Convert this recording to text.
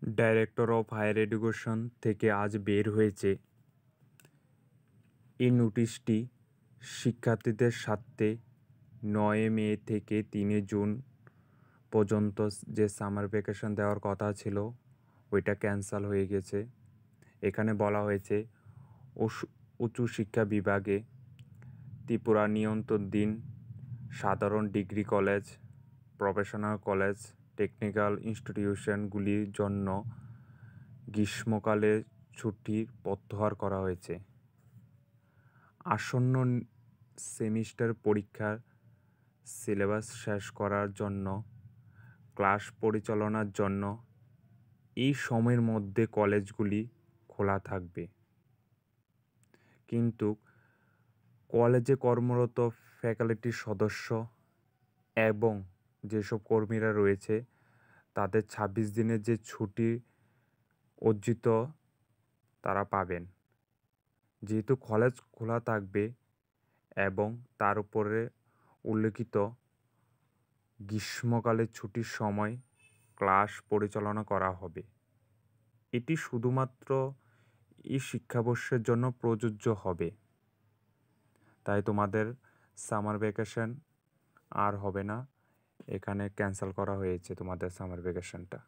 Director of higher education থেকে আজ বের হয়েছে। এই নোটিশটি শিক্ষার্থীদের স্বার্থে ৯ মে থেকে ৩ জুন পর্যন্ত যে সামার ভ্যাকেশন দেওয়ার কথা ছিল ওইটা ক্যান্সেল হয়ে গেছে। এখানে বলা হয়েছে উচ্চশিক্ষা বিভাগে ত্রিপুরা নিয়ন্ত্রণাধীন সাধারণ degree college, professional college, technical ইনস্টিটিউশনগুলির জন্য গ্রীষ্মকালে ছুটি প্রত্যাহার করা হয়েছে। আসন্ন সেমিস্টার পরীক্ষার সিলেবাস শেষ করার জন্য ক্লাস পরিচালনার জন্য এই সময়ের মধ্যে কলেজগুলি খোলা থাকবে, কিন্তু কলেজে কর্মরত ফ্যাকাল্টির সদস্য এবং যেসব কর্মীরা রয়েছে তাদের ২৬ দিনের যে ছুটি অর্জিত তারা পাবেন। যেহেতু কলেজ খোলা থাকবে এবং তার উপরে উল্লেখিত গ্রীষ্মকালের ছুটির সময় ক্লাস পরিচালনা করা হবে, এটি শুধুমাত্র এই শিক্ষাবর্ষের জন্য প্রযোজ্য হবে। তাই তোমাদের সামার ভ্যাকেশন আর হবে না, এখানে ক্যান্সেল করা হয়েছে তোমাদের সামার ভ্যাকেশনটা।